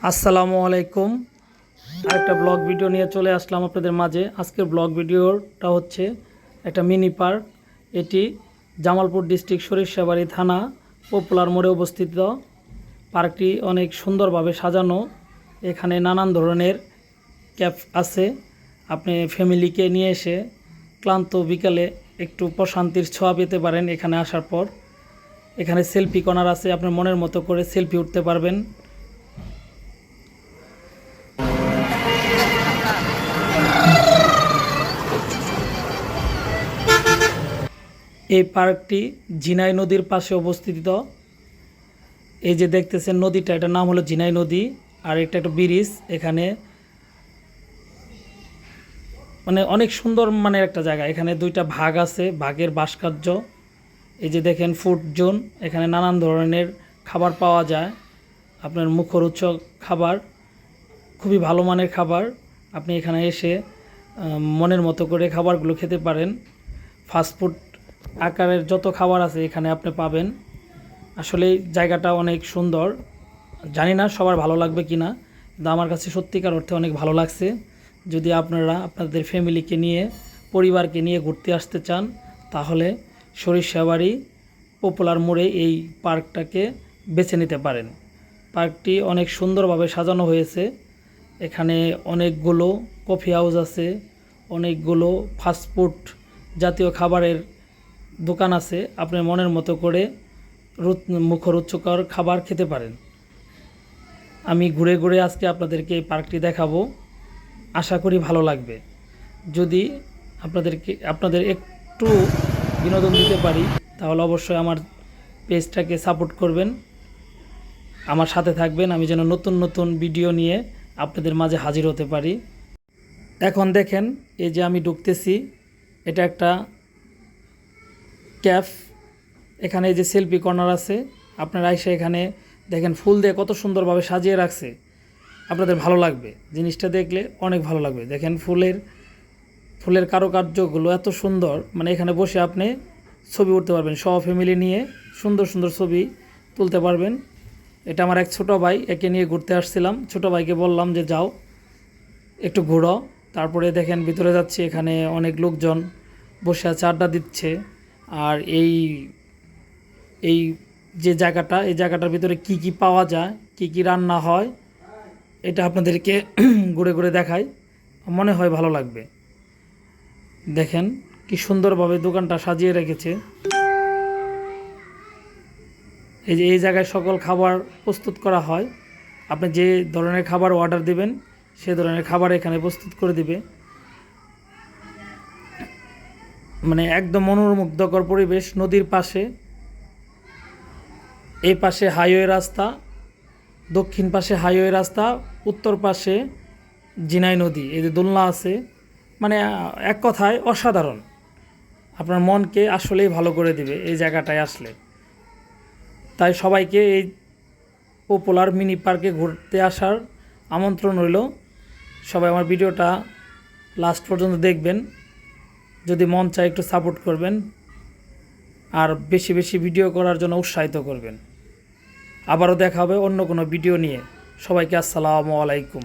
আসসালামু আলাইকুম। আরেকটা ব্লগ ভিডিও নিয়ে চলে আসলাম আপনাদের মাঝে। আজকের ব্লগ ভিডিওটা হচ্ছে একটা মিনি পার্ক। এটি জামালপুর ডিস্ট্রিক্ট সরিষাবাড়ি থানা পপুলার মোড়ে অবস্থিত। পার্কটি অনেক সুন্দরভাবে সাজানো। এখানে নানান ধরনের ক্যাফ আছে। আপনি ফ্যামিলিকে নিয়ে এসে ক্লান্ত বিকালে একটু প্রশান্তির ছোঁয়া পেতে পারেন এখানে আসার পর। এখানে সেলফি কর্নার আছে, আপনার মনের মতো করে সেলফি উঠতে পারবেন। এই পার্কটি ঝিনাই নদীর পাশে অবস্থিত। এই যে দেখতেছেন নদীটা, এটার নাম হলো ঝিনাই নদী। আর একটা ব্রিজ এখানে, মানে অনেক সুন্দর মানের একটা জায়গা। এখানে দুইটা ভাগ আছে, ভাগের ভাস্কর্য। এই যে দেখেন ফুড জোন, এখানে নানান ধরনের খাবার পাওয়া যায়। আপনার মুখরোচক খাবার, খুবই ভালো মানের খাবার। আপনি এখানে এসে মনের মতো করে খাবারগুলো খেতে পারেন। ফাস্টফুড আকারের যত খাবার আছে এখানে আপনি পাবেন। আসলে জায়গাটা অনেক সুন্দর। জানি না সবার ভালো লাগবে কি না, কিন্তু আমার কাছে সত্যিকার অর্থে অনেক ভালো লাগছে। যদি আপনারা আপনাদের ফ্যামিলিকে নিয়ে, পরিবারকে নিয়ে ঘুরতে আসতে চান, তাহলে সরিষাবাড়ি পপুলার মোড়ে এই পার্কটাকে বেছে নিতে পারেন। পার্কটি অনেক সুন্দরভাবে সাজানো হয়েছে। এখানে অনেকগুলো কফি হাউস আছে, অনেকগুলো ফাস্টফুড জাতীয় খাবারের দোকান আছে। আপনি মনের মতো করে মুখরোচকর খাবার খেতে পারেন। আমি ঘুরে ঘুরে আজকে আপনাদেরকে এই পার্কটি দেখাবো। আশা করি ভালো লাগবে। যদি আপনাদের একটু বিনোদন দিতে পারি, তাহলে অবশ্যই আমার পেজটাকে সাপোর্ট করবেন, আমার সাথে থাকবেন। আমি যেন নতুন নতুন ভিডিও নিয়ে আপনাদের মাঝে হাজির হতে পারি। এখন দেখেন, এই যে আমি ঢুকতেছি, এটা একটা ক্যাফ। এখানে এই যে সেলফি কর্নার আছে। আপনারা এসে এখানে দেখেন ফুল দিয়ে কত সুন্দরভাবে সাজিয়ে রাখছে। আপনাদের ভালো লাগবে, জিনিসটা দেখলে অনেক ভালো লাগবে। দেখেন ফুলের কারুকার্যগুলো এত সুন্দর, মানে এখানে বসে আপনি ছবি উঠতে পারবেন, সব ফ্যামিলি নিয়ে সুন্দর সুন্দর ছবি তুলতে পারবেন। এটা আমার এক ছোটো ভাই, একে নিয়ে ঘুরতে আসছিলাম। ছোটো ভাইকে বললাম যে যাও একটু ঘুরো। তারপরে দেখেন ভিতরে যাচ্ছি, এখানে অনেক লোকজন বসে আছে, আড্ডা দিচ্ছে। আর এই এই যে জায়গাটা, এই জায়গাটার ভিতরে কি কি পাওয়া যায়, কি কি রান্না হয়, এটা আপনাদেরকে ঘুরে ঘুরে দেখাই, মনে হয় ভালো লাগবে। দেখেন কি সুন্দরভাবে দোকানটা সাজিয়ে রেখেছে। এই যে এই জায়গায় সকল খাবার প্রস্তুত করা হয়। আপনি যে ধরনের খাবার অর্ডার দিবেন, সে ধরনের খাবার এখানে প্রস্তুত করে দিবে। মানে একদম মনোমুগ্ধকর পরিবেশ। নদীর পাশে, এই পাশে হাইওয়ে রাস্তা, দক্ষিণ পাশে হাইওয়ে রাস্তা, উত্তর পাশে ঝিনাই নদী। এই যে দোলনা আছে, মানে এক কথায় অসাধারণ। আপনার মনকে আসলেই ভালো করে দিবে এই জায়গাটায় আসলে। তাই সবাইকে এই পপুলার মিনি পার্কে ঘুরতে আসার আমন্ত্রণ রইল। সবাই আমার ভিডিওটা লাস্ট পর্যন্ত দেখবেন। যদি মন চায় একটু সাপোর্ট করবেন, আর বেশি বেশি ভিডিও করার জন্য উৎসাহিত করবেন। আবারও দেখা হবে অন্য কোনো ভিডিও নিয়ে। সবাইকে আসসালামু আলাইকুম।